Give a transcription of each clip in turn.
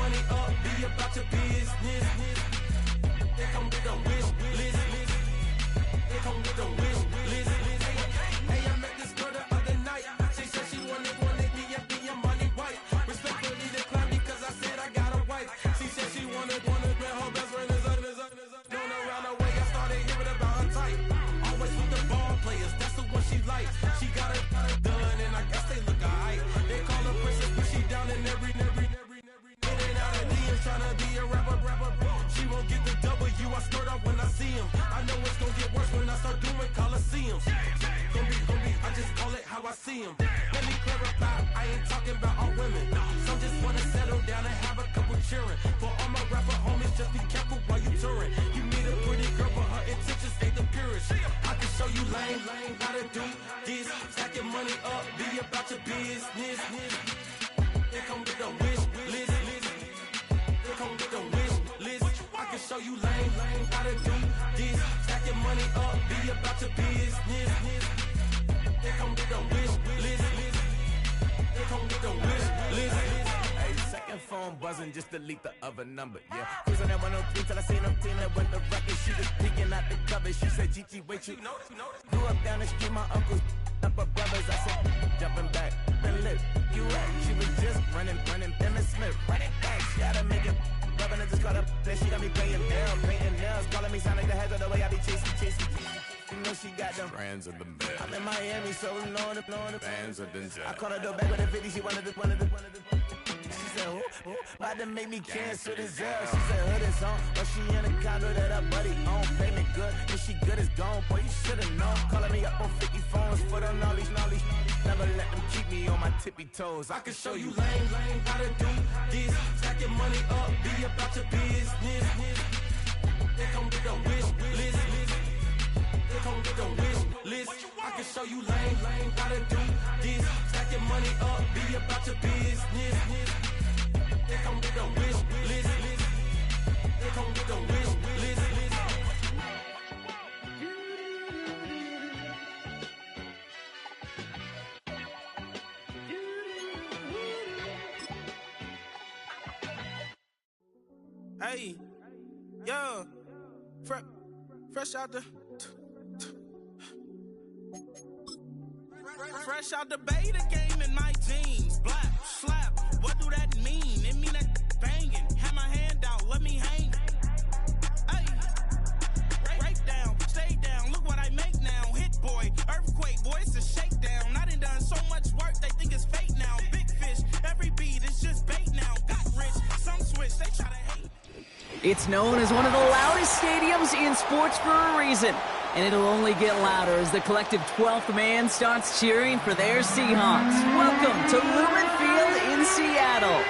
money up, be about your business. They come with a wish list. They come with a wish list. Hey, I met this girl the other night. She said she wanted be a money white. Respectfully declined because I said I got a wife. She said she wanted man, her best friend is known around the way. I started hearing about her type. Always with the ball players, that's the one she likes. She got it done, and I guess they look alright. They call her princess, but she down in every. In and out of DMs, tryna be a rapper. She won't get the W, I skirt off when I see him. I know it's gonna get worse when I start doing Coliseums. Gonna be, I just call it how I see him. Let me clarify, I ain't talking about all women. Some just wanna settle down and have a couple cheering. For all my rapper homies, just be careful while you touring. You meet a pretty girl, but her intentions ain't the purest. I can show you lame, how to do this. Stack your money up, be about your business. They come with a wish list. They come with a wish list. I can show you lame, how to do this. Stack your money up, be about your business. They come with a wish list. They come with a wish list. Hey, second phone buzzing, just delete the other number, yeah. Cruising at 103 till I seen them team that went the record. She was peeking out the cover. She said, Gigi, wait, you grew up down the street, my uncles up her brothers. I said, jumping back, been lit. You at? She was just running, Emmett Smith, running back. She had to make it. Rubbing it, just caught up. Then she got me paying down, painting nails, calling me sound like the heads of the way I be chasing. You know she got them brands of the bed. I'm in Miami, so knowing the Bands of the jet. I caught her door back with a 50. She wanted the. She said, who? About to make me cancel this L. She said, hood is on, but she in a condo that her buddy own. Payment good, and she good as gone. Boy, you should've known. Calling me up on 50 phones, foot on all these. Never let them keep me on my tippy toes. I can show you lame, how to do this. Stack your money up, be about your business. They come with a wish list. They come with a wish list. I can show you lame, how to do this. Stack your money up, be about your business. They come with a wish list. They come with a wish list. Hey, yo, fresh out the fresh out the beta game in my jeans. Black slap, what do that mean? It mean that banging. Have my hand out, let me hang. Hey, break down, stay down. Look what I make now. Hit boy, earthquake, boy, it's a shakedown. I done so much work, they think it's fake now. Big fish, every beat is just bait now. Got rich, some switch, they try to hate. It's known as one of the loudest stadiums in sports for a reason. And it'll only get louder as the collective 12th man starts cheering for their Seahawks. Welcome to Lumen Field in Seattle.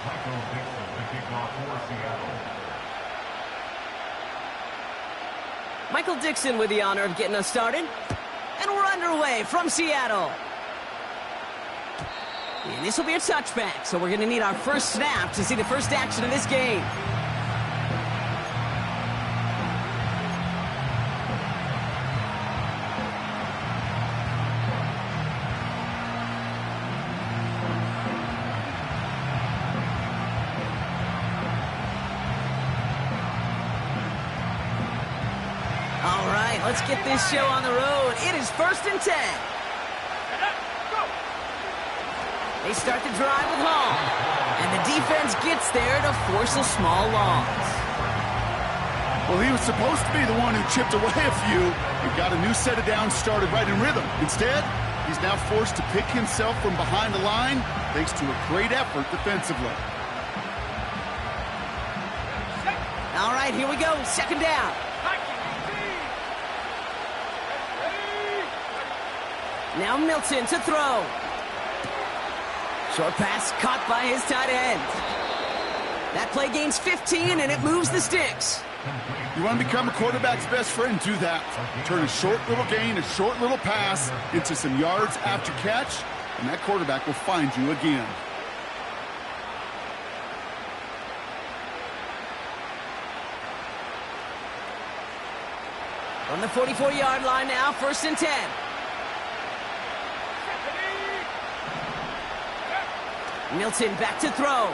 Michael Dixon to kick off for Seattle. Michael Dixon with the honor of getting us started. And we're underway from Seattle. And this will be a touchback, so we're going to need our first snap to see the first action of this game. All right, let's get this show on the road. It is 1st and 10. They start the drive with Hall. And the defense gets there to force a small loss. Well, he was supposed to be the one who chipped away a few and got a new set of downs started right in rhythm. Instead, he's now forced to pick himself from behind the line thanks to a great effort defensively. All right, here we go. 2nd down. Now Milton to throw. Short pass caught by his tight end. That play gains 15, and it moves the sticks. You want to become a quarterback's best friend? Do that. Turn a short little gain, a short little pass into some yards after catch, and that quarterback will find you again. On the 44-yard line now, 1st and 10. Milton back to throw.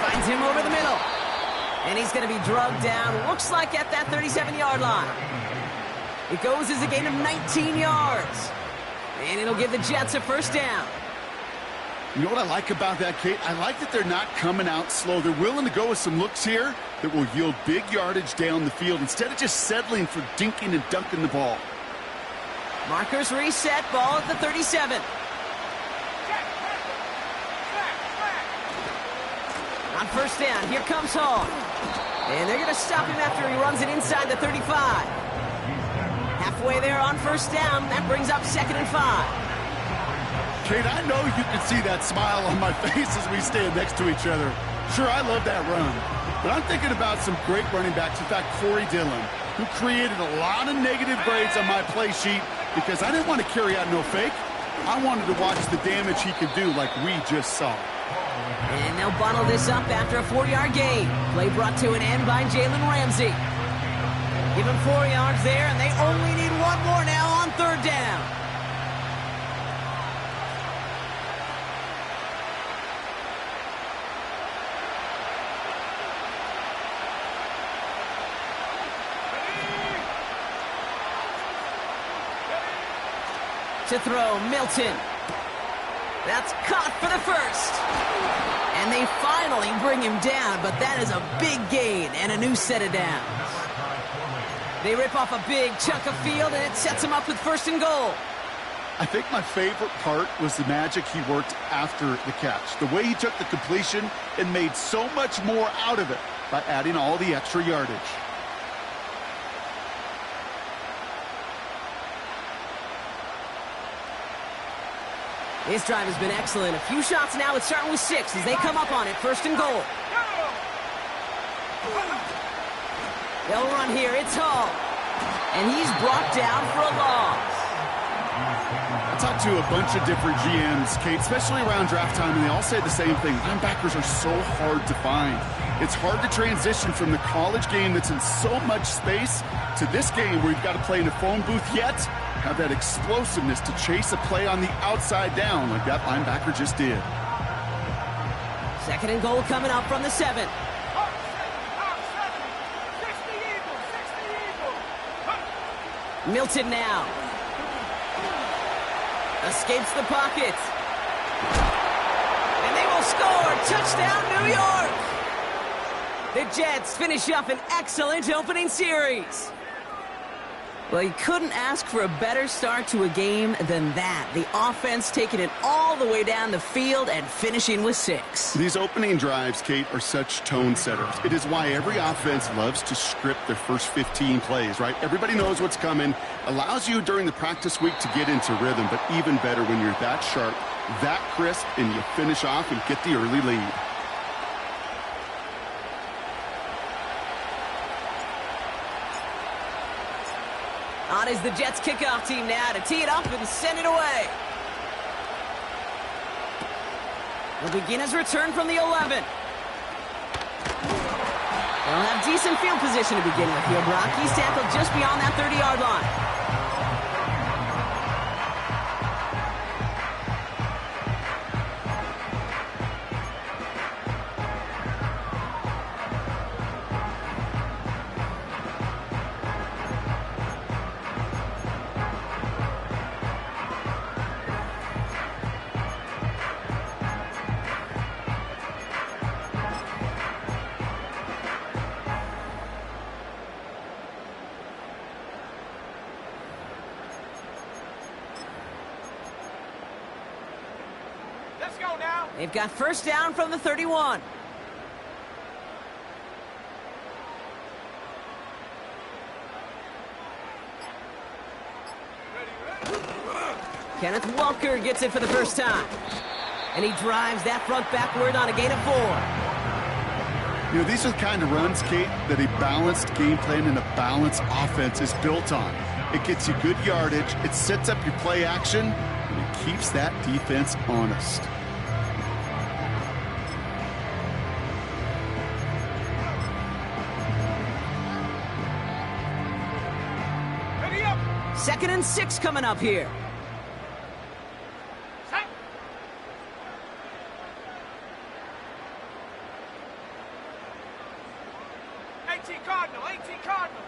Finds him over the middle. And he's going to be drugged down, looks like at that 37-yard line. It goes as a gain of 19 yards. And it'll give the Jets a 1st down. You know what I like about that, Kate? I like that they're not coming out slow. They're willing to go with some looks here that will yield big yardage down the field instead of just settling for dinking and dunking the ball. Markers reset, ball at the 37. On 1st down, here comes Hall. And they're going to stop him after he runs it inside the 35. Halfway there on 1st down, that brings up 2nd and 5. Kate, I know you can see that smile on my face as we stand next to each other. Sure, I love that run. But I'm thinking about some great running backs. In fact, Corey Dillon, who created a lot of negative grades on my play sheet because I didn't want to carry out no fake. I wanted to watch the damage he could do like we just saw. And they'll bundle this up after a 4-yard gain. Play brought to an end by Jalen Ramsey. Give him 4 yards there, and they only need 1 more now on 3rd down. To throw, Milton. That's caught for the 1st. And they finally bring him down, but that is a big gain and a new set of downs. They rip off a big chunk of field, and it sets him up with 1st and goal. I think my favorite part was the magic he worked after the catch. The way he took the completion and made so much more out of it by adding all the extra yardage. This drive has been excellent. A few shots now. It's starting with 6 as they come up on it. 1st and goal. They'll run here. It's Hall. And he's brought down for a loss. I talked to a bunch of different GMs, Kate, especially around draft time, and they all say the same thing. Linebackers are so hard to find. It's hard to transition from the college game that's in so much space to this game where you've got to play in a phone booth yet have that explosiveness to chase a play on the outside down like that linebacker just did. 2nd and goal coming up from the 7. Milton now. Escapes the pocket. And they will score. Touchdown, New York. The Jets finish up an excellent opening series. Well, you couldn't ask for a better start to a game than that. The offense taking it all the way down the field and finishing with 6. These opening drives, Kate, are such tone setters. It is why every offense loves to script their first 15 plays, right? Everybody knows what's coming. Allows you during the practice week to get into rhythm, but even better when you're that sharp, that crisp, and you finish off and get the early lead. On is the Jets kickoff team now to tee it up and send it away. They'll begin his return from the 11. They'll have decent field position to begin with here, Brock. He's tackled just beyond that 30-yard line. They've got 1st down from the 31. Kenneth Walker gets it for the 1st time. And he drives that front backward on a gain of 4. You know, these are the kind of runs, Kate, that a balanced game plan and a balanced offense is built on. It gets you good yardage, it sets up your play action, and it keeps that defense honest. Ready up! 2nd and 6 coming up here. Set! Cardinal, 18 Cardinal.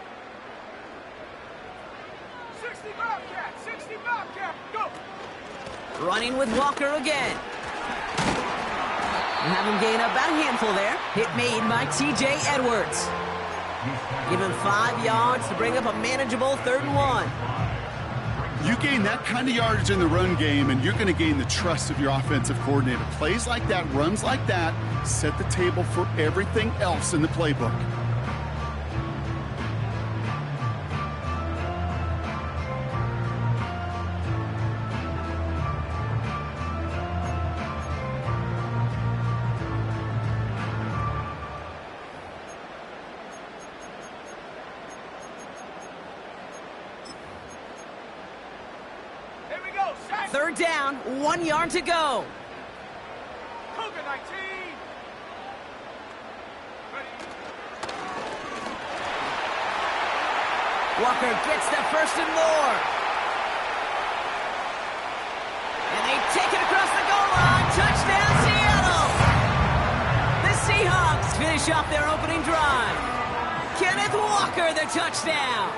60 Bobcat, 60 Bobcat, go! Running with Walker again. And have him gain about a handful there. Hit made by T.J. Edwards. Give him 5 yards to bring up a manageable 3rd and 1. You gain that kind of yardage in the run game, and you're going to gain the trust of your offensive coordinator. Plays like that, runs like that, set the table for everything else in the playbook. Here we go, set! 3rd down, 1 yard to go. Cougar 19! Ready? Walker gets the 1st and more. And they take it across the goal line. Touchdown, Seattle! The Seahawks finish off their opening drive. Kenneth Walker, the touchdown.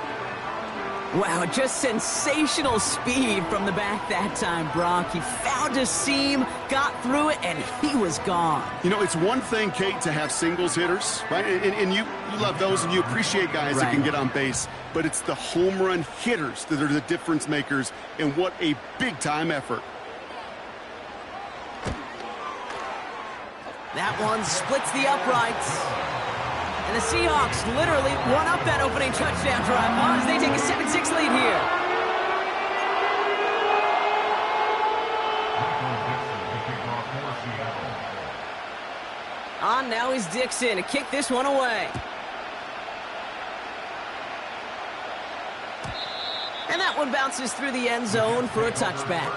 Wow, just sensational speed from the back that time, Brock. He found a seam, got through it, and he was gone. You know, it's one thing, Kate, to have singles hitters, right? And you love those, and you appreciate guys that can get on base. But it's the home run hitters that are the difference makers, and what a big-time effort. That one splits the uprights. And the Seahawks literally won up that opening touchdown drive as they take a 7-6 lead here. On now is Dixon to kick this one away. And that one bounces through the end zone for a touchback.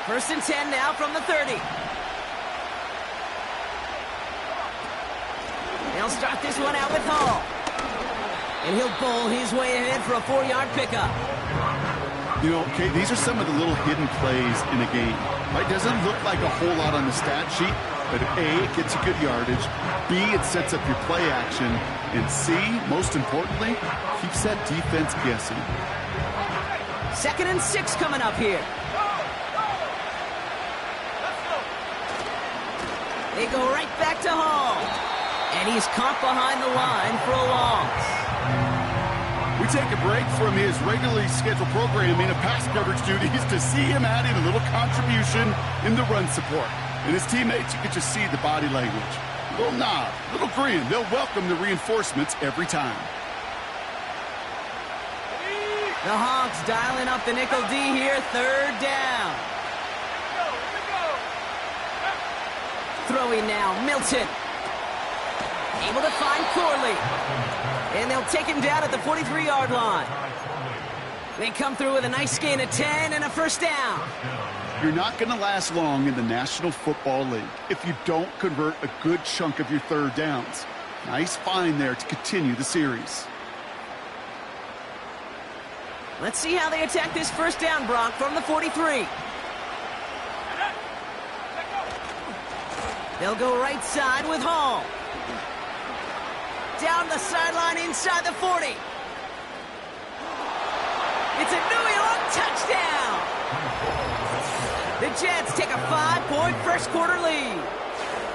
First and 10 now from the 30. They'll start this one out with Hall. And he'll bowl his way ahead for a 4-yard pickup. You know, Kate, these are some of the little hidden plays in a game. Right? Doesn't look like a whole lot on the stat sheet, but A, it gets you good yardage. B, it sets up your play action. And C, most importantly, keeps that defense guessing. 2nd and 6 coming up here. They go right back to Hall. And he's caught behind the line for a loss. We take a break from his regularly scheduled programming of pass coverage duties to see him adding a little contribution in the run support. And his teammates, you can just see the body language. A little nod, a little grin. They'll welcome the reinforcements every time. The Hawks dialing up the nickel D here, 3rd down. Throwing now, Milton. Able to find Corley. And they'll take him down at the 43-yard line. They come through with a nice gain of 10 and a 1st down. You're not going to last long in the National Football League if you don't convert a good chunk of your 3rd downs. Nice find there to continue the series. Let's see how they attack this 1st down, Brock, from the 43. They'll go right side with Hall. Down the sideline inside the 40. It's a New York touchdown! The Jets take a 5-point first-quarter lead.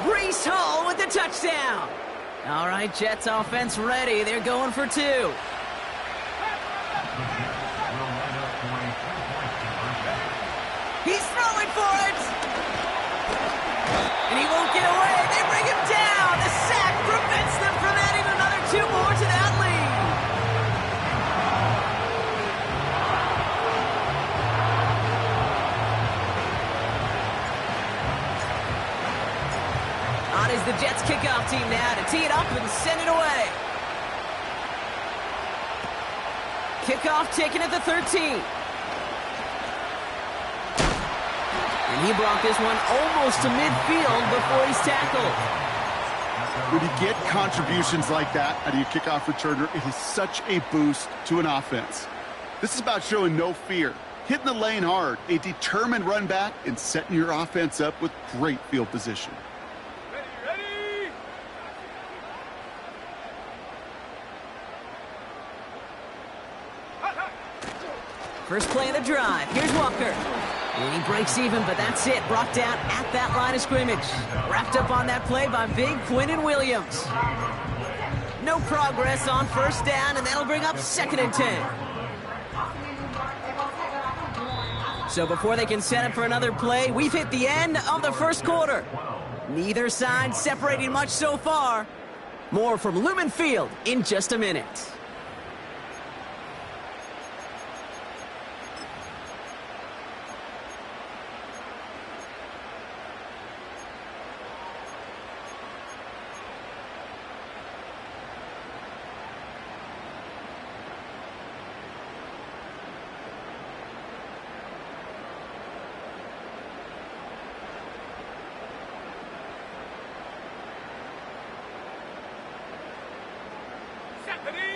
Breece Hall with the touchdown. All right, Jets offense ready. They're going for 2. He's throwing for it! And he won't get away. They bring him down. The sack prevents them from the Jets kickoff team now to tee it up and send it away. Kickoff taken at the 13. And he brought this one almost to midfield before he's tackled. When you get contributions like that out of your kickoff returner, it is such a boost to an offense. This is about showing no fear, hitting the lane hard, a determined run back, and setting your offense up with great field position. Ready! First play of the drive. Here's Walker. And he breaks even, but that's it. Brought down at that line of scrimmage. Wrapped up on that play by big Quinnen Williams. No progress on first down, and that'll bring up 2nd and 10. So before they can set up for another play, we've hit the end of the first quarter. Neither side separating much so far. More from Lumen Field in just a minute.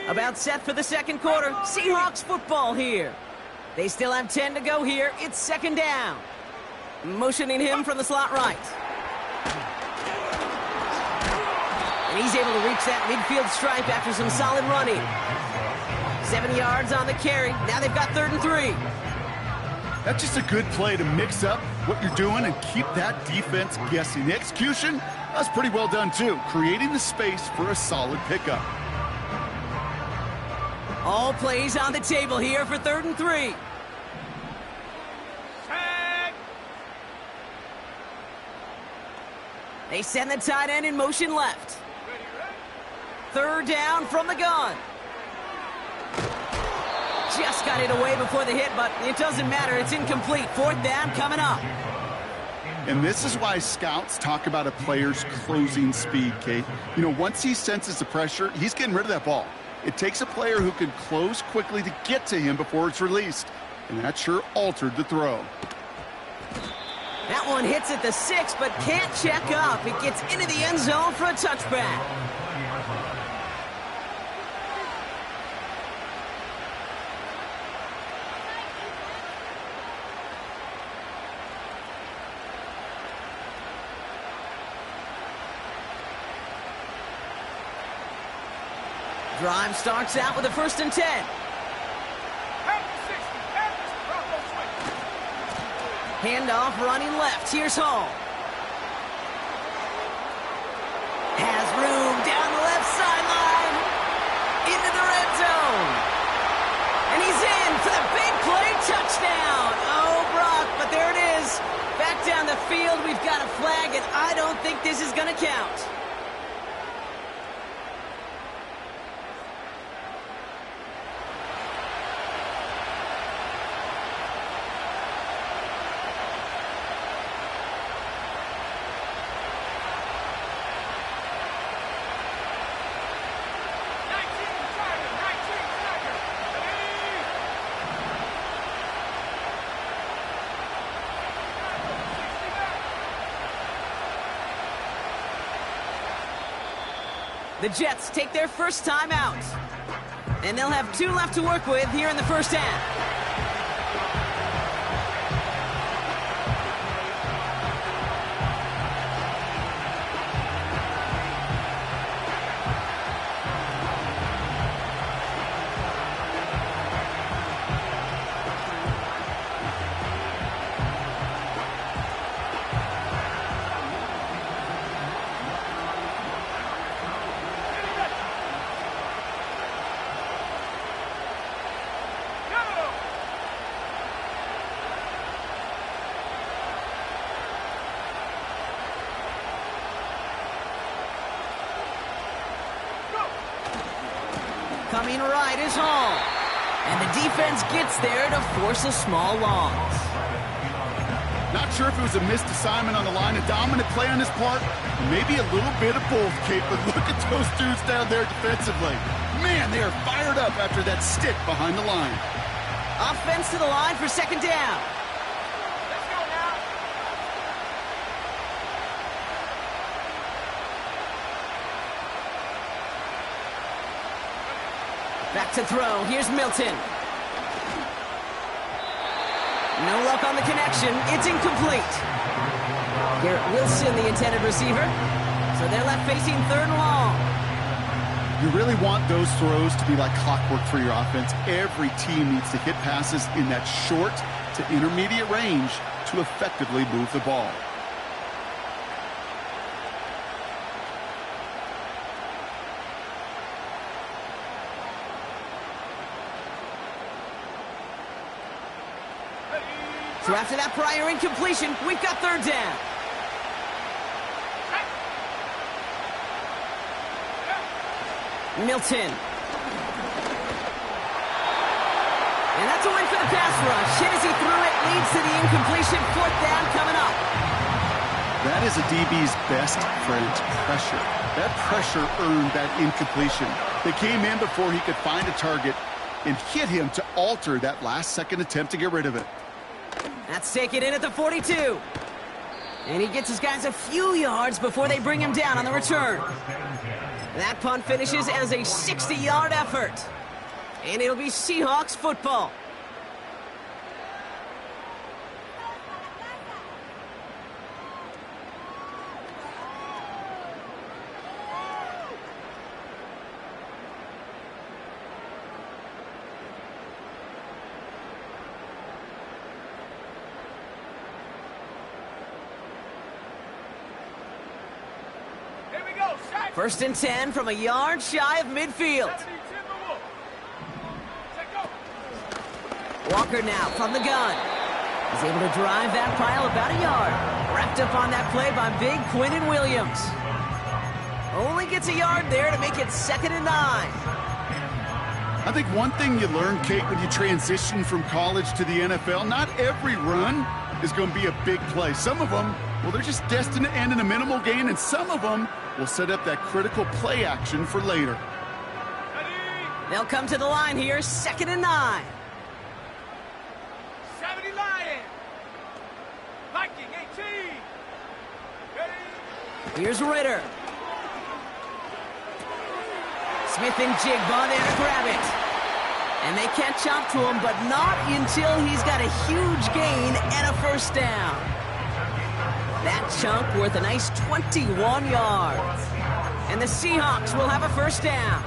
About set for the second quarter. Seahawks football here. They still have 10 to go here. It's 2nd down. Motioning him from the slot right. And he's able to reach that midfield stripe after some solid running. 7 yards on the carry. Now they've got 3rd and 3. That's just a good play to mix up what you're doing and keep that defense guessing. The execution, that's pretty well done too, creating the space for a solid pickup. All plays on the table here for 3rd and 3. They send the tight end in motion left. 3rd down from the gun. Just got it away before the hit, but it doesn't matter. It's incomplete. 4th down coming up. And this is why scouts talk about a player's closing speed, Kate. You know, once he senses the pressure, he's getting rid of that ball. It takes a player who can close quickly to get to him before it's released. And that sure altered the throw. That one hits at the 6, but can't check up. It gets into the end zone for a touchback. Drive starts out with a 1st and 10. Handoff running left. Here's Hall. Has room down the left sideline. Into the red zone. And he's in for the big play touchdown. Oh, Brock, but there it is. Back down the field, we've got a flag, and I don't think this is going to count. The Jets take their first time out. And they'll have 2 left to work with here in the first half. Coming right is Hall. And the defense gets there to force a small loss. Not sure if it was a missed assignment on the line, a dominant play on his part, maybe a little bit of both, Kate, but look at those dudes down there defensively. Man, they are fired up after that stick behind the line. Offense to the line for second down. Let's go now. Back to throw. Here's Milton. No luck on the connection. It's incomplete. Garrett Wilson, the intended receiver. So they're left facing third and long. You really want those throws to be like clockwork for your offense. Every team needs to hit passes in that short to intermediate range to effectively move the ball. So after that prior incompletion, we've got third down. Milton. And that's a win for the pass rush. Hit as he threw it, leads to the incompletion. Fourth down coming up. That is a DB's best friend, pressure. That pressure earned that incompletion. They came in before he could find a target and hit him to alter that last-second attempt to get rid of it. That's taken in at the 42. And he gets his guys a few yards before they bring him down on the return. That punt finishes as a 60-yard effort. And it'll be Seahawks football. First and 10 from a yard shy of midfield. Walker now from the gun. He's able to drive that pile about a yard. Wrapped up on that play by big Quinnen Williams. Only gets a yard there to make it 2nd and 9. I think one thing you learn, Kate, when you transition from college to the NFL, not every run is going to be a big play. Some of them, well, they're just destined to end in a minimal gain, and some of them will set up that critical play action for later. They'll come to the line here, 2nd and 9. 70 Lion. Viking 18. Here's Ritter. Smith and Jigba there to grab it. And they catch up to him, but not until he's got a huge gain and a first down. That chunk worth a nice 21 yards. And the Seahawks will have a first down.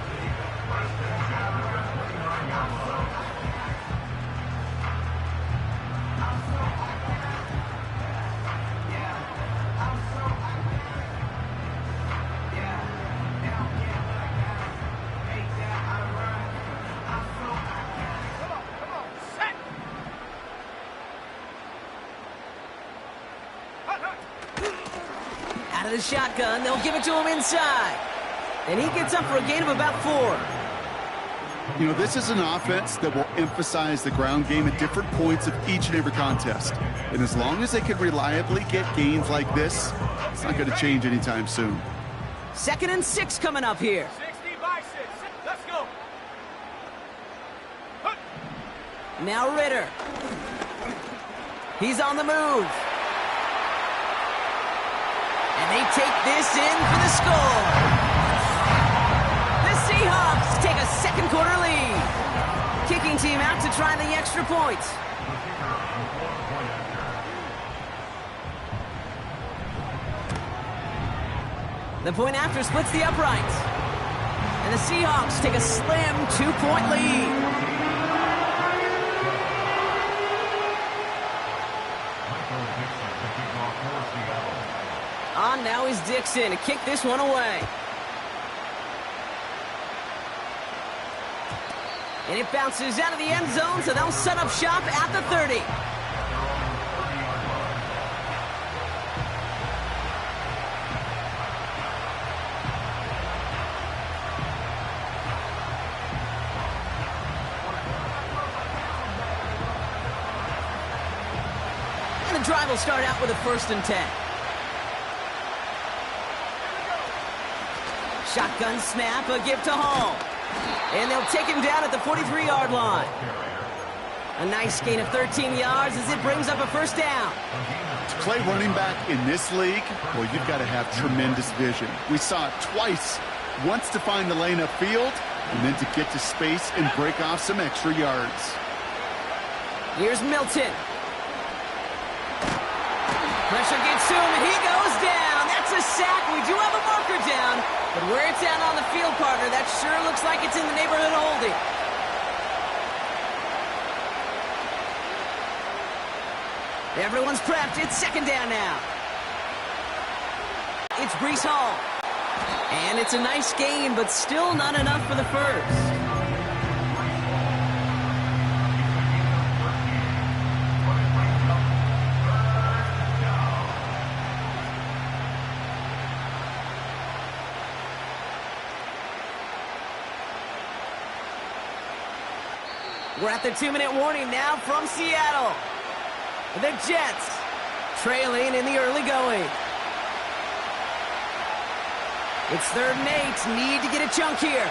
Out of the shotgun, they'll give it to him inside. And he gets up for a gain of about 4. You know, this is an offense that will emphasize the ground game at different points of each and every contest. And as long as they can reliably get gains like this, it's not going to change anytime soon. 2nd and 6 coming up here. 60 by 6. Let's go. Now Ritter. He's on the move. And they take this in for the score. The Seahawks take a second quarter lead. Kicking team out to try the extra point. The point after splits the uprights. And the Seahawks take a slim 2-point lead. On now is Dixon to kick this one away. And it bounces out of the end zone, so they'll set up shop at the 30. drive will start out with a 1st and 10. Shotgun snap, a give to Hall. And they'll take him down at the 43-yard line. A nice gain of 13 yards as it brings up a 1st down. To play running back in this league, well, you've got to have tremendous vision. We saw it twice. Once to find the lane upfield, and then to get to space and break off some extra yards. Here's Milton. Pressure gets to him, and he goes down. That's a sack. We do have a marker down, but where it's at on the field, partner, that sure looks like it's in the neighborhood of holding. Everyone's prepped. It's 2nd down now. It's Breece Hall. And it's a nice gain, but still not enough for the 1st. We're at the 2-minute warning now from Seattle. The Jets trailing in the early going. It's 3rd and 8. Need to get a chunk here.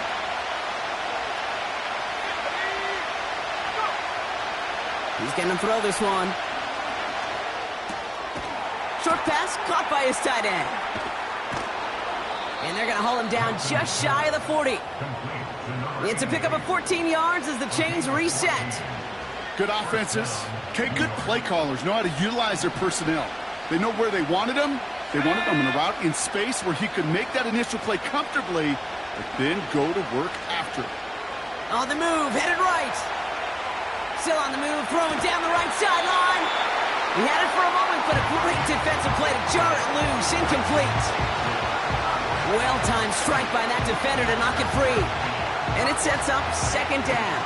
He's going to throw this one. Short pass caught by his tight end. And they're going to haul him down just shy of the 40. It's a pickup of 14 yards as the chains reset. Good offenses. Okay, good play callers know how to utilize their personnel. They know where they wanted them. They wanted them in a route in space where he could make that initial play comfortably, but then go to work after. On the move, headed right. Still on the move, throwing down the right sideline. He had it for a moment, but a great defensive play to jar it loose, incomplete. Well-timed strike by that defender to knock it free. And it sets up 2nd down.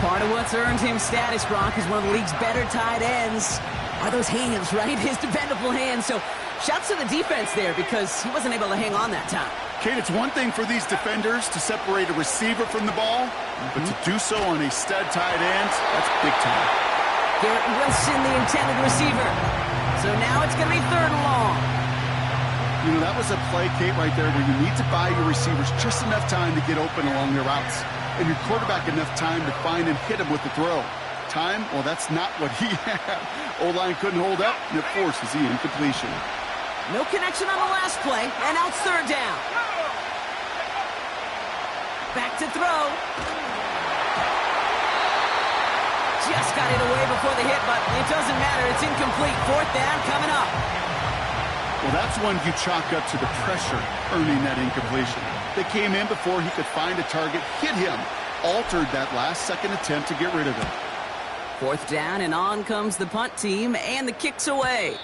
Part of what's earned him status, Brock, is one of the league's better tight ends. Are those hands, right? His dependable hands. So shouts to the defense there because he wasn't able to hang on that time. Kate, it's one thing for these defenders to separate a receiver from the ball, but to do so on a stud tight end, that's big time. Garrett Wilson, the intended receiver. So now it's going to be 3rd and long. You know, that was a play, Kate, right there where you need to buy your receivers just enough time to get open along their routes, and your quarterback enough time to find and hit him with the throw. Time? Well, that's not what he had. O-line couldn't hold up, and it forces the incompletion. No connection on the last play, and now it's 3rd down. Back to throw. Just got it away before the hit, but it doesn't matter. It's incomplete. 4th down coming up. Well, that's one you chalk up to the pressure earning that incompletion. They came in before he could find a target, hit him, altered that last-second attempt to get rid of it. 4th down, and on comes the punt team, and the kick's away.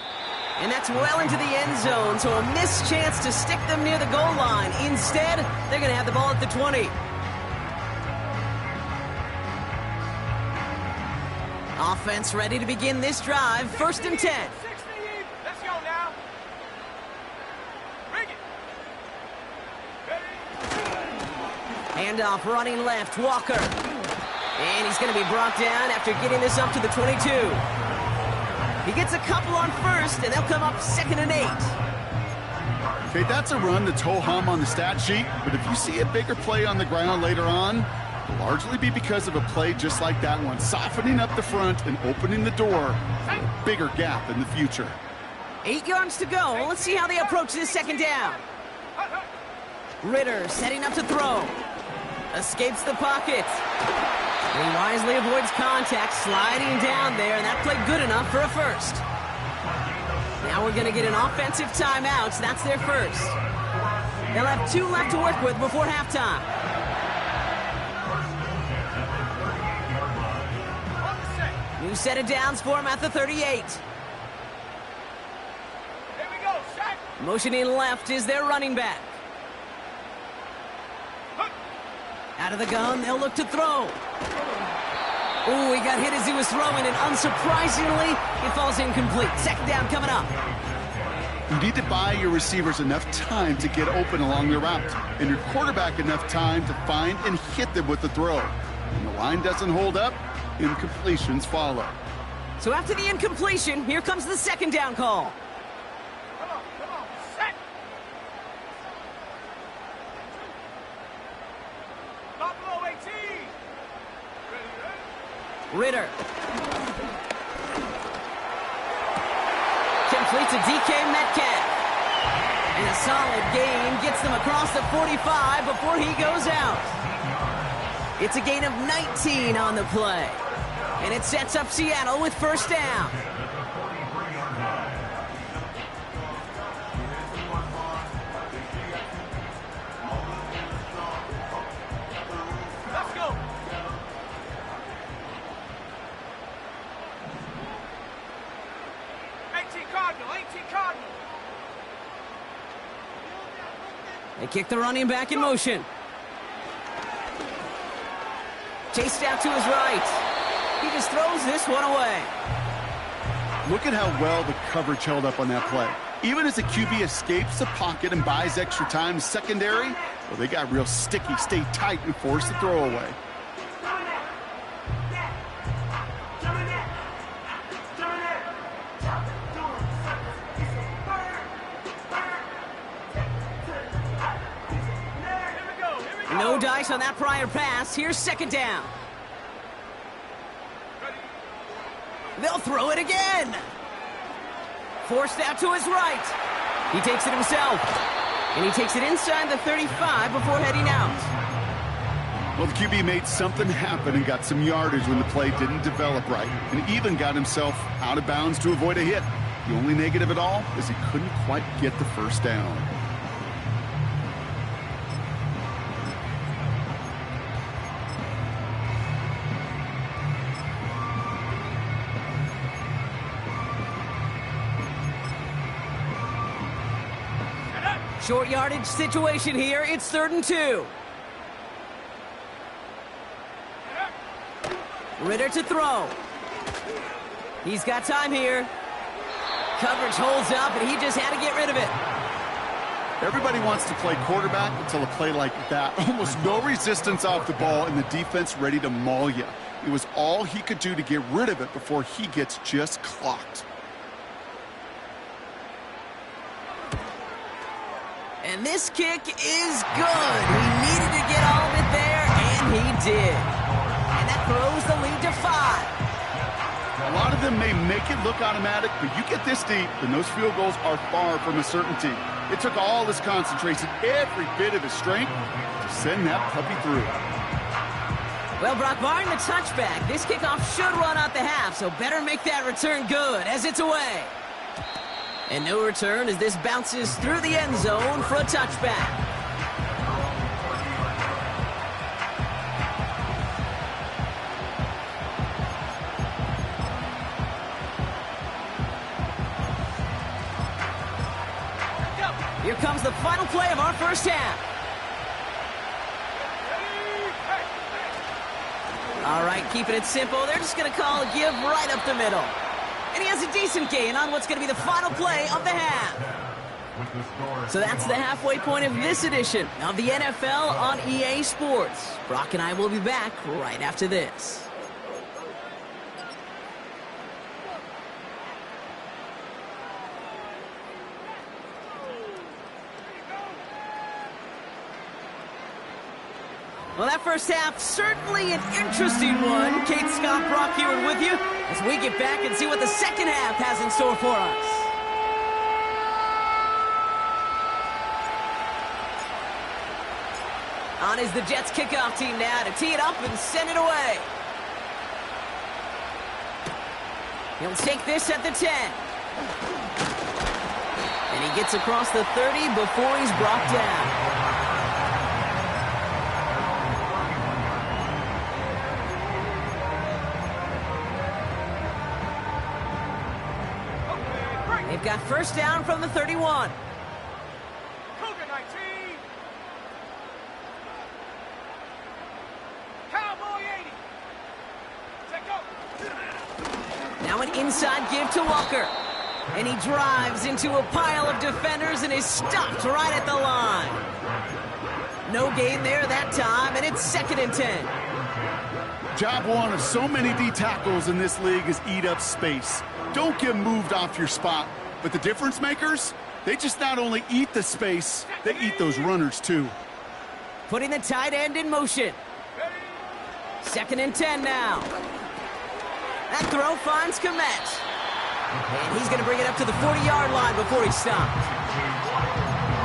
And that's well into the end zone, so a missed chance to stick them near the goal line. Instead, they're going to have the ball at the 20. Offense ready to begin this drive. 1st and 10. 60. Let's go now. Bring it. Ready? Handoff running left, Walker. And he's going to be brought down after getting this up to the 22. He gets a couple on 1st, and they'll come up 2nd and 8. Okay, that's a run that's ho-hum on the stat sheet, but if you see a bigger play on the ground later on, it'll largely be because of a play just like that one, softening up the front and opening the door for a bigger gap in the future. 8 yards to go. Let's see how they approach this 2nd down. Ritter setting up to throw. Escapes the pocket. He wisely avoids contact, sliding down there, and that played good enough for a 1st. Now we're going to get an offensive timeout, so that's their 1st. They'll have 2 left to work with before halftime. New set of downs for him at the 38. Here we go, sack. Motioning left is their running back. Out of the gun, they'll look to throw. Ooh, he got hit as he was throwing, and unsurprisingly, it falls incomplete. 2nd down coming up. You need to buy your receivers enough time to get open along their route, and your quarterback enough time to find and hit them with the throw. When the line doesn't hold up, incompletions follow. So after the incompletion, here comes the second down call. Come on, set. Buffalo 18. Ritter. Complete to DK Metcalf. And a solid gain gets them across the 45 before he goes out. It's a gain of 19 on the play. And it sets up Seattle with first down. Let's go. Cardinal. They kick the running back in motion. Chased out to his right. He just throws this one away. Look at how well the coverage held up on that play. Even as the QB escapes the pocket and buys extra time secondary, well, they got real sticky, stay tight, and force the throw away. No dice on that prior pass. Here's second down. They'll throw it again. Forced out to his right. He takes it himself. And he takes it inside the 35 before heading out. Well, the QB made something happen and got some yardage when the play didn't develop right. And even got himself out of bounds to avoid a hit. The only negative at all is he couldn't quite get the first down. Short yardage situation here. It's 3rd and 2. Ritter to throw. He's got time here. Coverage holds up, and he just had to get rid of it. Everybody wants to play quarterback until a play like that. Almost no resistance off the ball, and the defense ready to maul you. It was all he could do to get rid of it before he gets just clocked. And this kick is good. He needed to get all of it there, and he did. And that throws the lead to 5. A lot of them may make it look automatic, but you get this deep, and those field goals are far from a certainty. It took all his concentration, every bit of his strength, to send that puppy through. Well, Brock, barring the touchback, this kickoff should run out the half, so better make that return good as it's away. And no return as this bounces through the end zone for a touchback. Here comes the final play of our first half. All right, keeping it simple. They're just going to call a give right up the middle. And he has a decent gain on what's going to be the final play of the half. So that's the halfway point of this edition of the NFL on EA Sports. Brock and I will be back right after this. Well, that first half, certainly an interesting one. Kate, Scott, Brock here with you as we get back and see what the second half has in store for us. On is the Jets kickoff team now to tee it up and send it away. He'll take this at the 10. And he gets across the 30 before he's brought down. They've got first down from the 31. Cougar 19. Cowboy 80. Take go. Now an inside give to Walker. And he drives into a pile of defenders and is stopped right at the line. No gain there that time, and it's 2nd and 10. Job one of so many D tackles in this league is eat up space. Don't get moved off your spot. But the difference makers, they just not only eat the space, they eat those runners too. Putting the tight end in motion. 2nd and 10 now. That throw finds Kmet. And he's going to bring it up to the 40-yard line before he stops.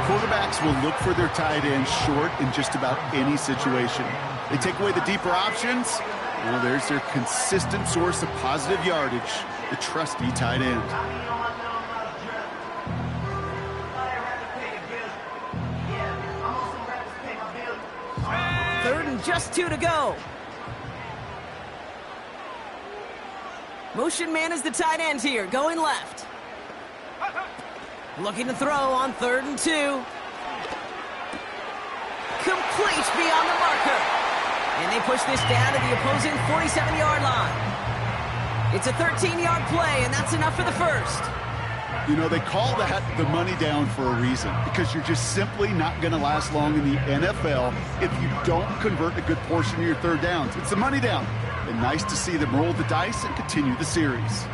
Quarterbacks will look for their tight end short in just about any situation. They take away the deeper options. Well, there's their consistent source of positive yardage, the trusty tight end. 3rd and just 2 to go. Motion man is the tight end here, going left. Looking to throw on 3rd and 2. Complete beyond the marker. And they push this down to the opposing 47-yard line. It's a 13-yard play, and that's enough for the first. You know, they call that the money down for a reason, because you're just simply not going to last long in the NFL if you don't convert a good portion of your 3rd downs. It's the money down. And nice to see them roll the dice and continue the series.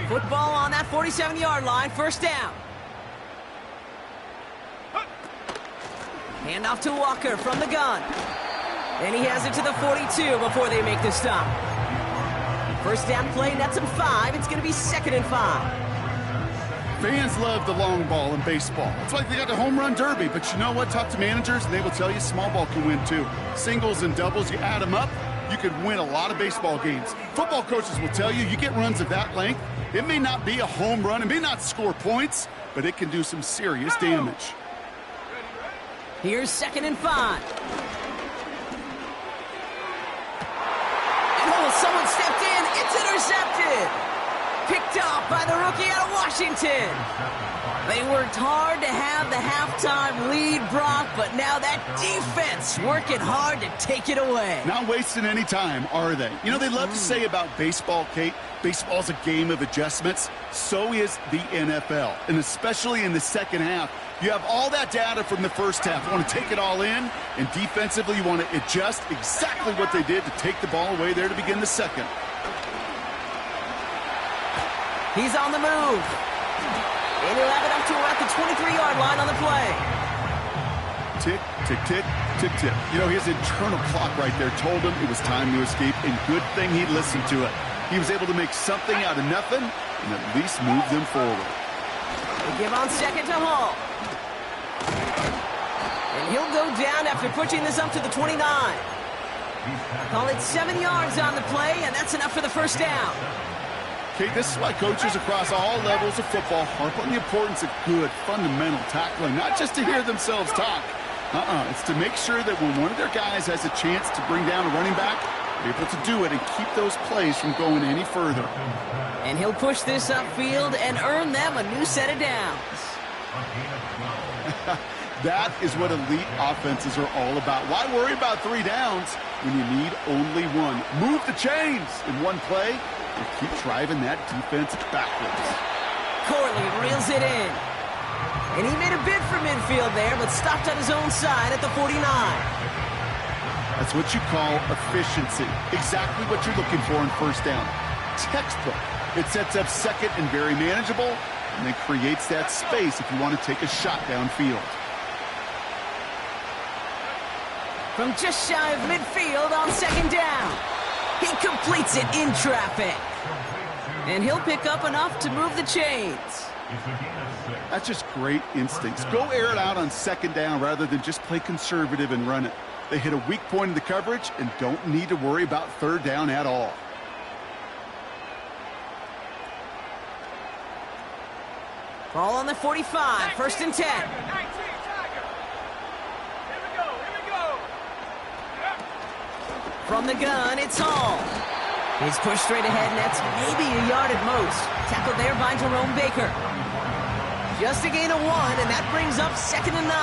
Football on that 47-yard line, 1st down. Handoff to Walker from the gun. And he has it to the 42 before they make the stop. 1st down play, nets him 5. It's going to be 2nd and 5. Fans love the long ball in baseball. It's like they got the home run derby, but you know what? Talk to managers, and they will tell you small ball can win too. Singles and doubles, you add them up, you could win a lot of baseball games. Football coaches will tell you, you get runs of that length, it may not be a home run, it may not score points, but it can do some serious damage. Here's 2nd and 5. And oh, someone stepped in. It's intercepted. Picked off by the rookie out of Washington. They worked hard to have the halftime lead, Brock, but now that defense working hard to take it away. Not wasting any time, are they? You know, they love to say about baseball, Kate, baseball's a game of adjustments. So is the NFL, and especially in the 2nd half. You have all that data from the 1st half. You want to take it all in, and defensively you want to adjust exactly what they did to take the ball away there to begin the 2nd. He's on the move. And he'll have it up to about the 23-yard line on the play. Tick, tick, tick, tick, tick. You know, his internal clock right there told him it was time to escape, and good thing he listened to it. He was able to make something out of nothing and at least move them forward. They give on 2nd to Hall. And he'll go down after pushing this up to the 29. Call it 7 yards on the play, and that's enough for the 1st down. Okay, this is why coaches across all levels of football harp on the importance of good, fundamental tackling, not just to hear themselves talk. It's to make sure that when one of their guys has a chance to bring down a running back, they're able to do it and keep those plays from going any further. And he'll push this upfield and earn them a new set of downs. That is what elite offenses are all about. Why worry about 3 downs when you need only 1? Move the chains in one play and keep driving that defense backwards. Corley reels it in. And he made a bid for midfield there, but stopped on his own side at the 49. That's what you call efficiency. Exactly what you're looking for in 1st down. Textbook. It sets up 2nd and very manageable, and then creates that space if you want to take a shot downfield. From just shy of midfield on 2nd down. He completes it in traffic. And he'll pick up enough to move the chains. That's just great instincts. Go air it out on 2nd down rather than just play conservative and run it. They hit a weak point in the coverage and don't need to worry about 3rd down at all. Ball on the 45, 1st and 10. 19, Tiger. Here we go. From the gun, it's Hall. He's pushed straight ahead, and that's maybe a yard at most. Tackled there by Jerome Baker. Just a gain of 1, and that brings up 2nd and 9.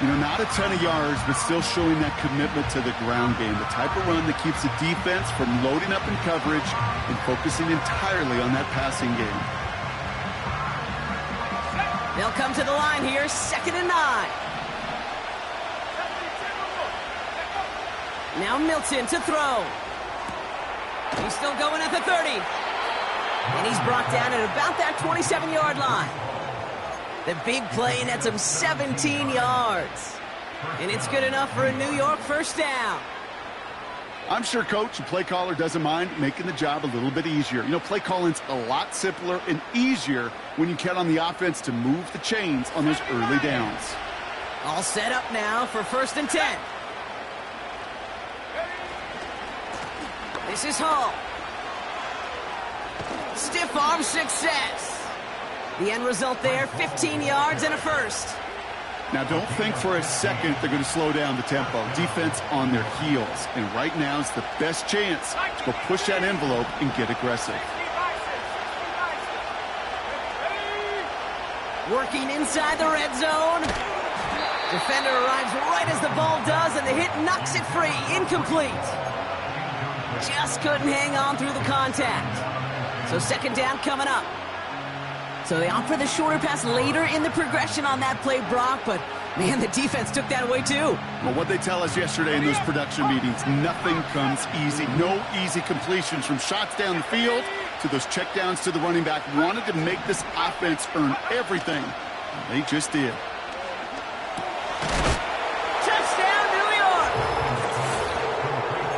You know, not a ton of yards, but still showing that commitment to the ground game. The type of run that keeps the defense from loading up in coverage and focusing entirely on that passing game. They'll come to the line here, 2nd and 9. Now Milton to throw. He's still going at the 30. And he's brought down at about that 27-yard line. The big play nets him 17 yards. And it's good enough for a New York first down. I'm sure coach and play caller doesn't mind making the job a little bit easier. You know, play calling's a lot simpler and easier when you count on the offense to move the chains on those early downs. All set up now for 1st and 10. This is Hall. Stiff arm success. The end result there, 15 yards and a first. Now, don't think for a second they're going to slow down the tempo. Defense on their heels. And right now is the best chance to go push that envelope and get aggressive. Working inside the red zone. Defender arrives right as the ball does, and the hit knocks it free. Incomplete. Just couldn't hang on through the contact. So 2nd down coming up. So they opt for the shorter pass later in the progression on that play, Brock, but man, the defense took that away too. Well, what they tell us yesterday in those production meetings, nothing comes easy. No easy completions from shots down the field to those checkdowns to the running back. Wanted to make this offense earn everything. They just did. Touchdown, New York!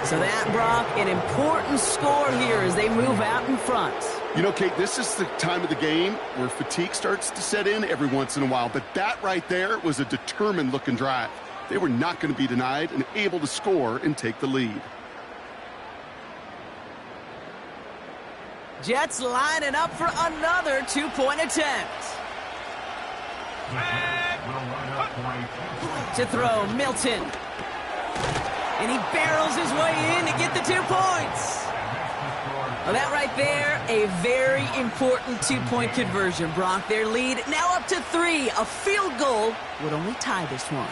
So that, Brock, an important score here as they move out in front. You know, Kate, this is the time of the game where fatigue starts to set in every once in a while, but that right there was a determined-looking drive. They were not going to be denied and able to score and take the lead. Jets lining up for another 2-point attempt. To throw, Milton. And he barrels his way in to get the 2 points. Well, that right there, a very important 2-point conversion, Brock. Their lead now up to 3. A field goal would only tie this one.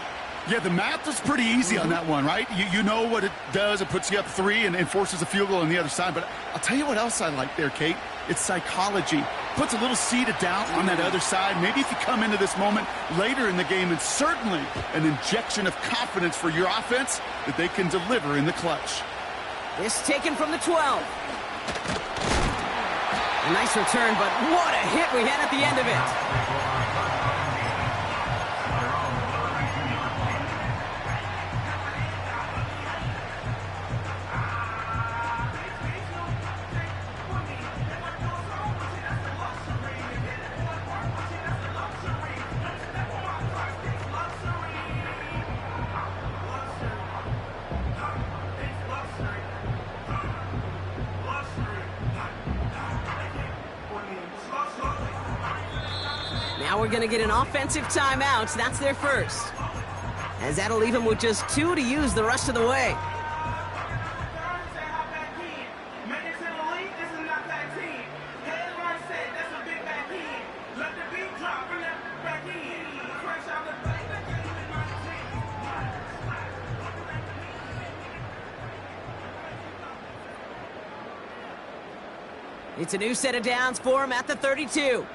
Yeah, the math is pretty easy on that one, right? You know what it does. It puts you up 3 and forces a field goal on the other side. But I'll tell you what else I like there, Kate. It's psychology. Puts a little seed of doubt on that other side. Maybe if you come into this moment later in the game, and certainly an injection of confidence for your offense that they can deliver in the clutch. This taken from the 12. A nice return, but what a hit we had at the end of it. Now we're going to get an offensive timeout. That's their first. As that'll leave them with just 2 to use the rest of the way. It's a new set of downs for him at the 32.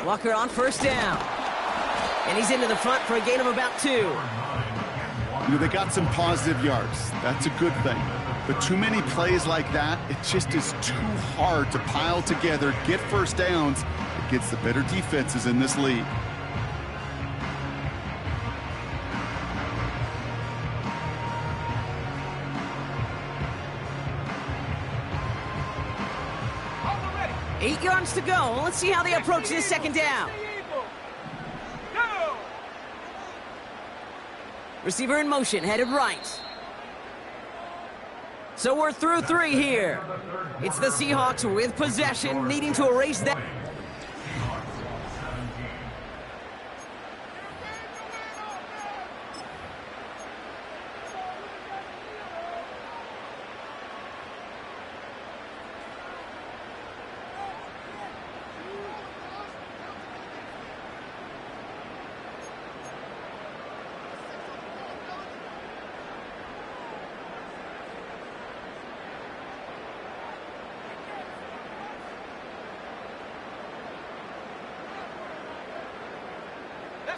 Walker on 1st down. And he's into the front for a gain of about 2. You know, they got some positive yards. That's a good thing. But too many plays like that, it just is too hard to pile together, get first downs against the better defenses in this league. Eight 8 yards to go. Let's see how they approach this 2nd down. Receiver in motion, headed right. So we're through 3 here. It's the Seahawks with possession, needing to erase that.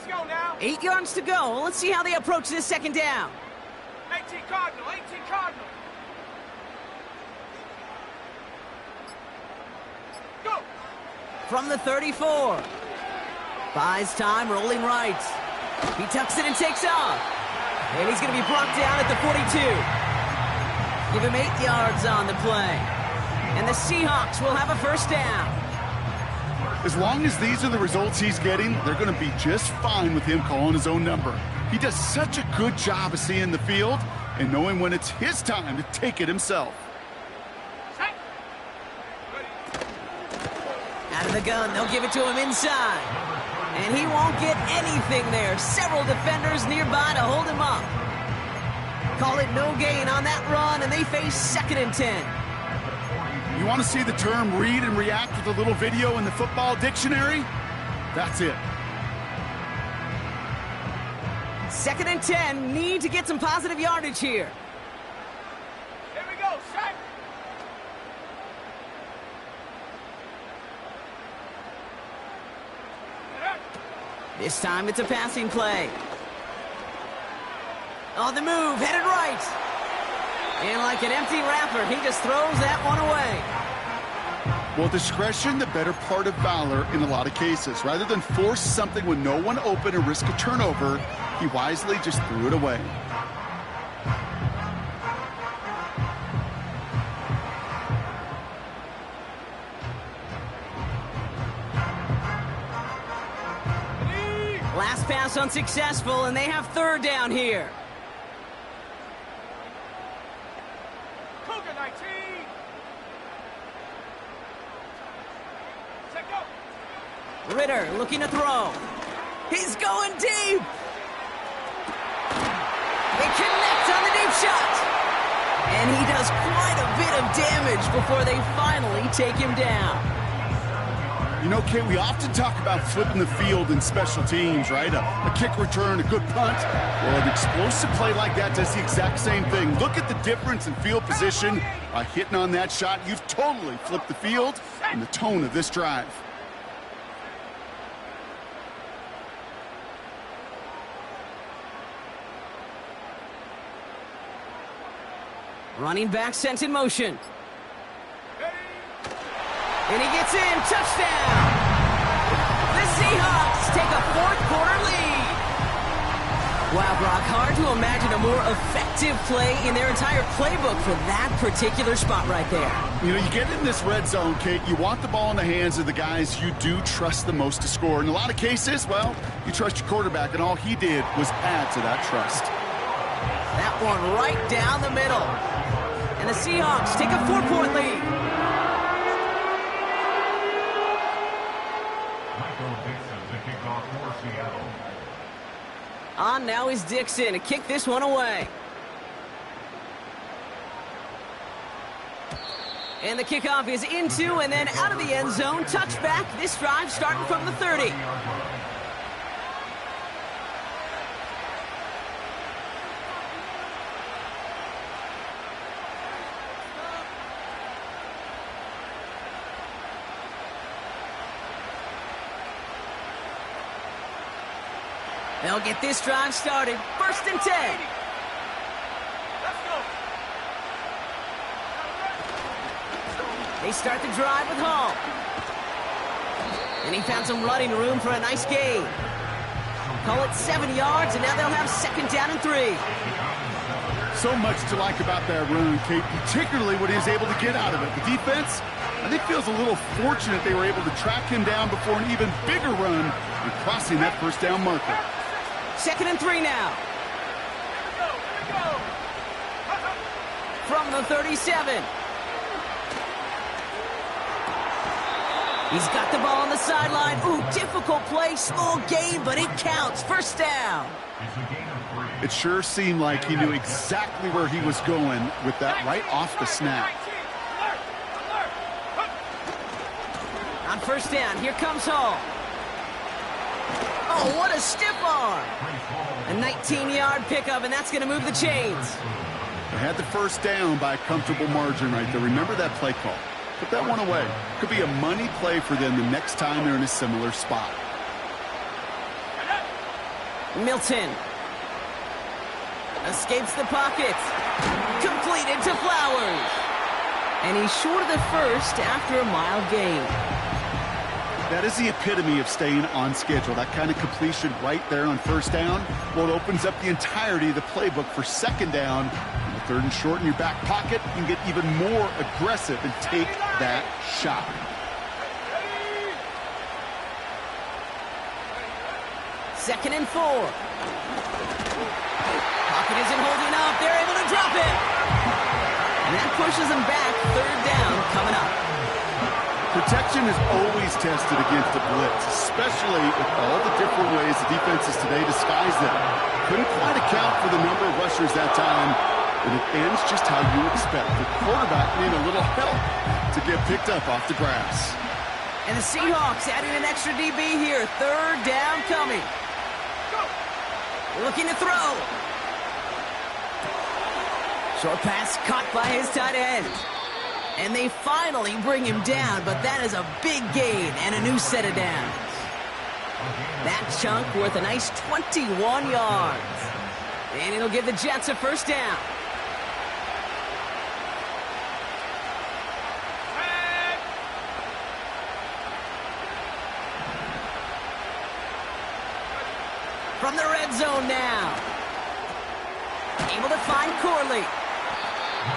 Let's go now. 8 yards to go. Let's see how they approach this second down. 18 Cardinal, 18 Cardinal. Go. From the 34. Buys time, rolling right. He tucks it and takes off. And he's going to be brought down at the 42. Give him 8 yards on the play. And the Seahawks will have a first down. As long as these are the results he's getting, they're going to be just fine with him calling his own number. He does such a good job of seeing the field and knowing when it's his time to take it himself. Set. Out of the gun, they'll give it to him inside. And he won't get anything there. Several defenders nearby to hold him up. Call it no gain on that run, and they face 2nd and 10. You want to see the term read and react with a little video in the football dictionary? That's it. 2nd and 10, need to get some positive yardage here. Here we go, set. This time it's a passing play. On the move, headed right. And like an empty wrapper, he just throws that one away. Well, discretion, the better part of valor in a lot of cases. Rather than force something with no one open and risk a turnover, he wisely just threw it away. Last pass unsuccessful, and they have 3rd down here. Cougar 19. Set, go. Ritter looking to throw. He's going deep. They connect on the deep shot. And he does quite a bit of damage before they finally take him down. You know, Kate, we often talk about flipping the field in special teams, right? A kick return, a good punt. Well, an explosive play like that does the exact same thing. Look at the difference in field position. By hitting on that shot, you've totally flipped the field and the tone of this drive. Running back sent in motion. And he gets in, touchdown! The Seahawks take a 4th quarter lead. Wow, Brock, hard to imagine a more effective play in their entire playbook for that particular spot right there. You know, you get in this red zone, Kate, you want the ball in the hands of the guys you do trust the most to score. In a lot of cases, well, you trust your quarterback, and all he did was add to that trust. That one right down the middle. And the Seahawks take a 4-point lead. On now is Dixon to kick this one away. And the kickoff is into and then out of the end zone. Touchback. This drive starting from the 30. They'll get this drive started. 1st and 10. Let's go. They start the drive with Hall. And he found some running room for a nice gain. Call it 7 yards, and now they'll have 2nd down and 3. So much to like about that run, Kate, particularly what he was able to get out of it. The defense, I think, feels a little fortunate they were able to track him down before an even bigger run and crossing that 1st down marker. 2nd and 3 now. Here we go. From the 37. He's got the ball on the sideline. Ooh, difficult play, small gain, but it counts. 1st down. It sure seemed like he knew exactly where he was going with that right off the snap. On 1st down, here comes Hall. Oh, what a stiff arm. A 19-yard pickup, and that's going to move the chains. They had the 1st down by a comfortable margin right there. Remember that play call. Put that one away. Could be a money play for them the next time they're in a similar spot. Milton. Escapes the pocket. Completed to Flowers. And he's short of the first after a mild gain. That is the epitome of staying on schedule. That kind of completion right there on first down. Well, it opens up the entirety of the playbook for second down. On the third and short in your back pocket, you can get even more aggressive and take that shot. Second and 4. Pocket isn't holding up. They're able to drop it. And that pushes them back. Third down coming up. Protection is always tested against a blitz, especially with all the different ways the defenses today disguise them. Couldn't quite account for the number of rushers that time, and it ends just how you expect. The quarterback needing a little help to get picked up off the grass. And the Seahawks adding an extra DB here. Third down coming. Looking to throw. Short pass caught by his tight end. And they finally bring him down, but that is a big gain and a new set of downs. That chunk worth a nice 21 yards. And it'll give the Jets a first down. From the red zone now. Able to find Corley.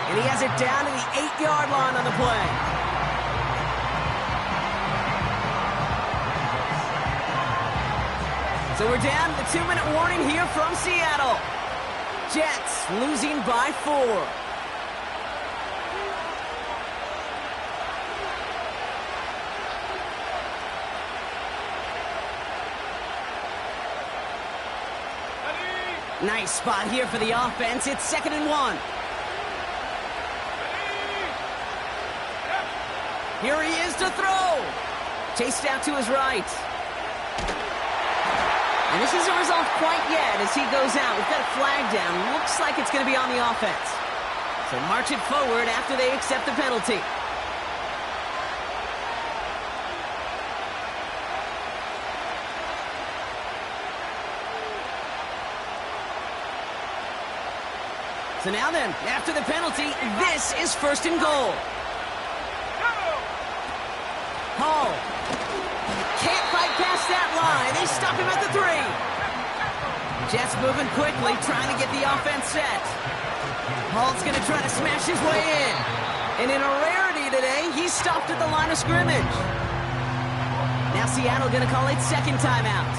And he has it down to the 8-yard line on the play. So we're down to the 2-minute warning here from Seattle. Jets losing by 4. Nice spot here for the offense. It's 2nd and 1. Here he is to throw. Chased out to his right. And this isn't resolved quite yet as he goes out. We've got a flag down. Looks like it's going to be on the offense. So march it forward after they accept the penalty. So now then, after the penalty, this is 1st and goal. Hall can't fight past that line. They stop him at the 3. Jets moving quickly, trying to get the offense set. Hall's going to try to smash his way in. And in a rarity today, he's stopped at the line of scrimmage. Now Seattle going to call it 2nd timeout.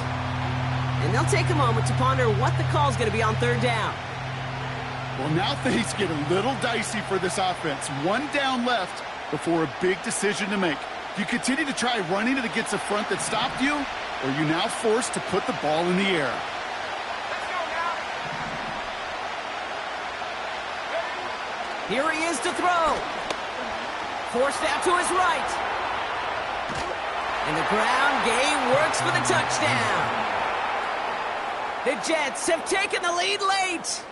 And they'll take a moment to ponder what the call's going to be on 3rd down. Well, now things get a little dicey for this offense. 1 down left before a big decision to make. Do you continue to try running it against a front that stopped you, or are you now forced to put the ball in the air? Here he is to throw. Forced out to his right. And the ground game works for the touchdown. The Jets have taken the lead late.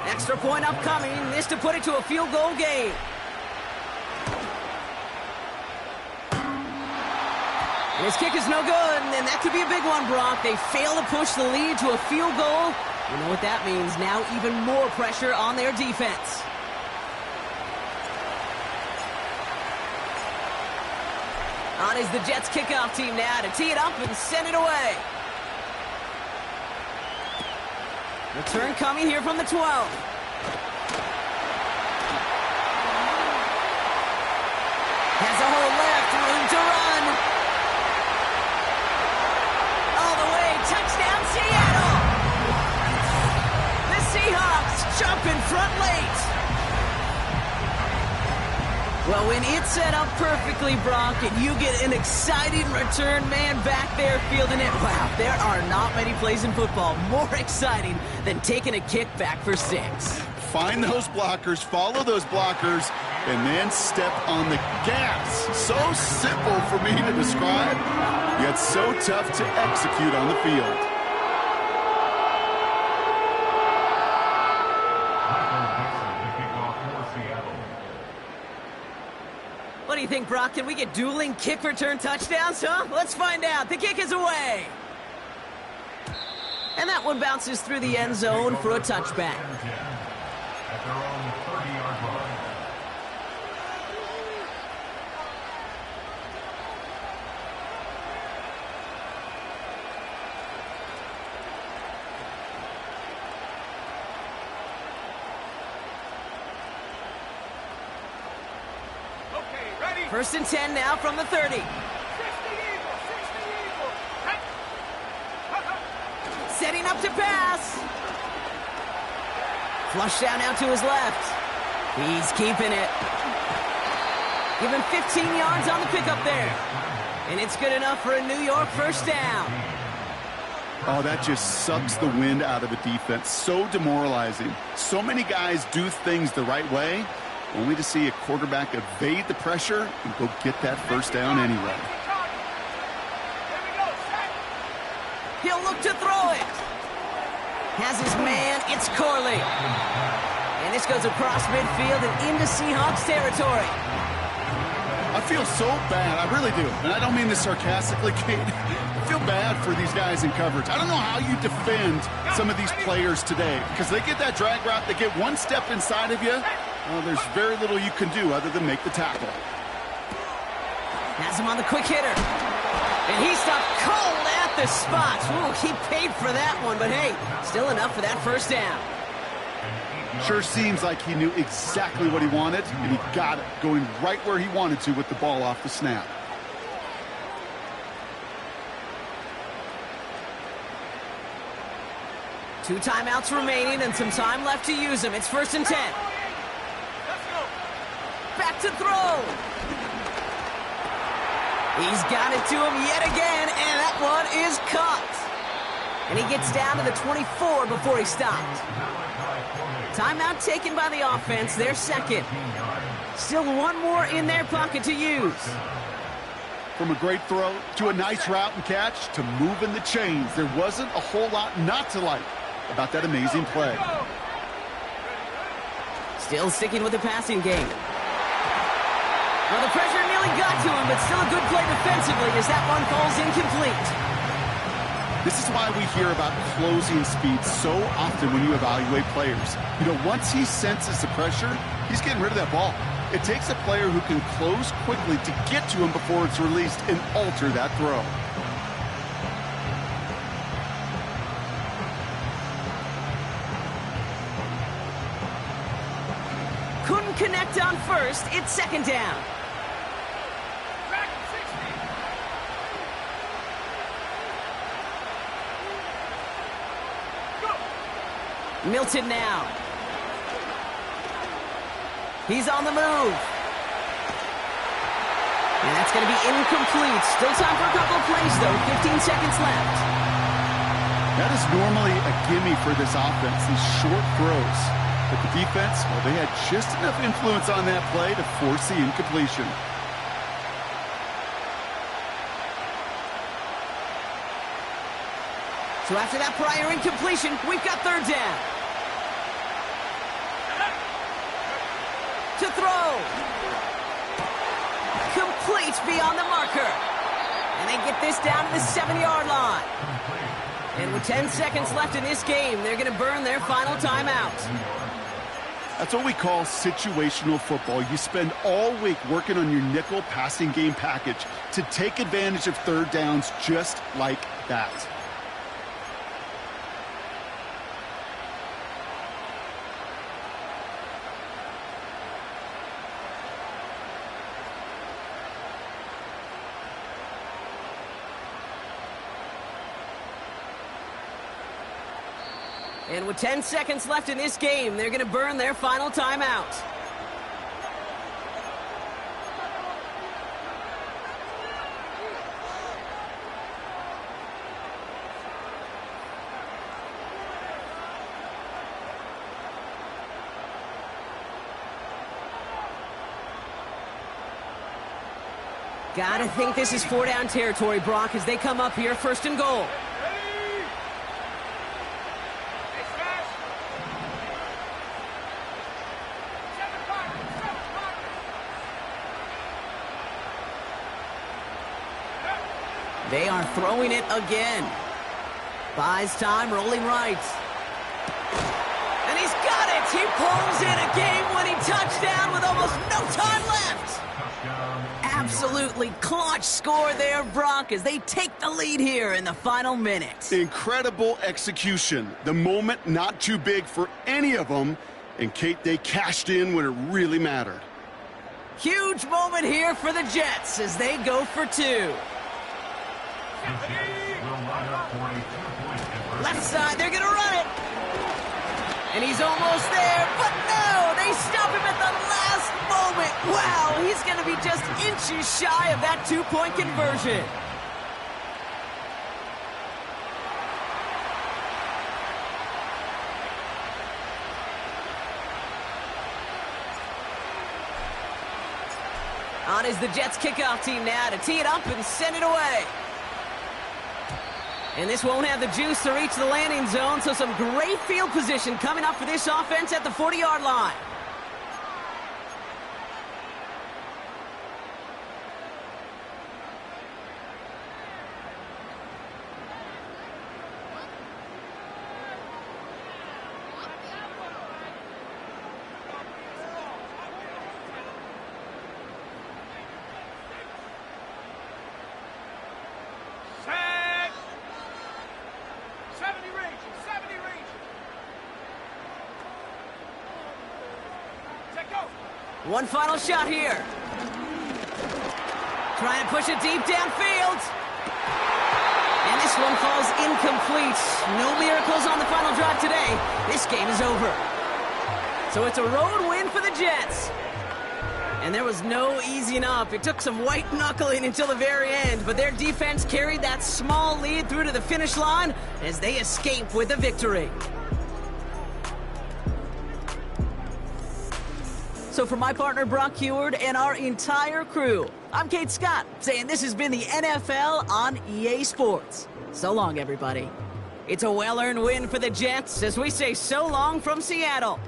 Extra point upcoming. This to put it to a field goal game. And his kick is no good, and that could be a big one, Brock. They fail to push the lead to a field goal. You know what that means. Now even more pressure on their defense. On is the Jets kickoff team now to tee it up and send it away. Return coming here from the 12. Has a hole left, room to run. All the way, touchdown Seattle. The Seahawks jump in front late. Well, when it's set up perfectly, Brock, and you get an exciting return man back there fielding it, wow, there are not many plays in football more exciting than taking a kick back for 6. Find those blockers, follow those blockers, and then step on the gas. So simple for me to describe, yet so tough to execute on the field. What do you think, Brock? Can we get dueling kick return touchdowns, huh? Let's find out. The kick is away. And that one bounces through the end zone for a touchback. At their own 30-yard line. Okay, ready? First and 10 now from the 30. 60 Eagles, 60 Eagles. Hey. Setting up to pass. Flush down out to his left. He's keeping it. Give him 15 yards on the pickup there. And it's good enough for a New York first down. Oh, that just sucks the wind out of a defense. So demoralizing. So many guys do things the right way, only to see a quarterback evade the pressure and go get that first down anyway. Here we go, set. He'll look to throw it. Has his man, it's Corley. And this goes across midfield and into Seahawks territory. I feel so bad. I really do. And I don't mean this sarcastically, Kate. I feel bad for these guys in coverage. I don't know how you defend some of these players today because they get that drag route, they get one step inside of you. Well, there's very little you can do other than make the tackle. Has him on the quick hitter. And he stopped cold at the spot. Ooh, he paid for that one, but hey, still enough for that first down. Sure seems like he knew exactly what he wanted, and he got it, going right where he wanted to with the ball off the snap. Two timeouts remaining and some time left to use them. It's first and 10. Let's go. Back to throw. He's got it to him yet again, and that one is caught. And he gets down to the 24 before he stopped. Timeout taken by the offense, their second. Still one more in their pocket to use. From a great throw to a nice route and catch to moving the chains, there wasn't a whole lot not to like about that amazing play. Still sticking with the passing game. Well, the pressure nearly got to him, but still a good play defensively as that one falls incomplete. This is why we hear about closing speed so often when you evaluate players. You know, once he senses the pressure, he's getting rid of that ball. It takes a player who can close quickly to get to him before it's released and alter that throw. Couldn't connect on first. It's second down. Back 60. Go. Milton now. He's on the move. And that's going to be incomplete. Still time for a couple of plays, though. 15 seconds left. That is normally a gimme for this offense, these short throws. But the defense, well, they had just enough influence on that play to force the incompletion. So after that prior incompletion, we've got third down. To throw. Complete beyond the marker. And they get this down to the 7-yard line. And with 10 seconds left in this game, they're going to burn their final timeout. That's what we call situational football. You spend all week working on your nickel passing game package to take advantage of third downs just like that. And with 10 seconds left in this game, they're going to burn their final timeout. Gotta think this is 4-down territory, Brock, as they come up here first and goal. They are throwing it again. Buys time, rolling right. And he's got it! He pulls in a game-winning touchdown with almost no time left! Absolutely clutch score there, Brock, as they take the lead here in the final minute. Incredible execution. The moment not too big for any of them. And, Kate, they cashed in when it really mattered. Huge moment here for the Jets as they go for two. Left side, they're going to run it. And he's almost there, but no, they stop him at the last moment. Wow, he's going to be just inches shy of that two-point conversion. On is the Jets kickoff team now to tee it up and send it away. And this won't have the juice to reach the landing zone, so some great field position coming up for this offense at the 40-yard line. Set. 70 range. 70 range. Set go. One final shot here. Trying to push it deep downfield. And this one falls incomplete. No miracles on the final drive today. This game is over. So it's a road win for the Jets. And there was no easing up. It took some white knuckling until the very end, but their defense carried that small lead through to the finish line as they escape with a victory. So for my partner Brock Huard and our entire crew, I'm Kate Scott, saying this has been the NFL on EA Sports. So long, everybody. It's a well-earned win for the Jets as we say so long from Seattle.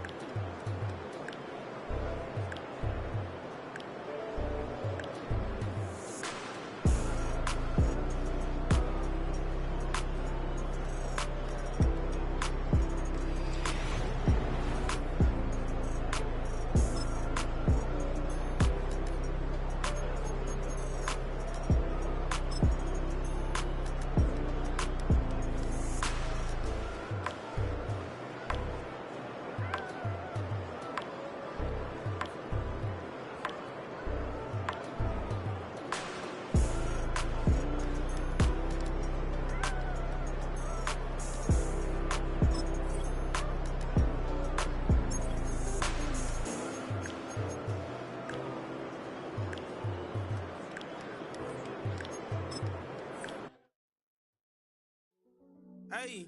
Hey.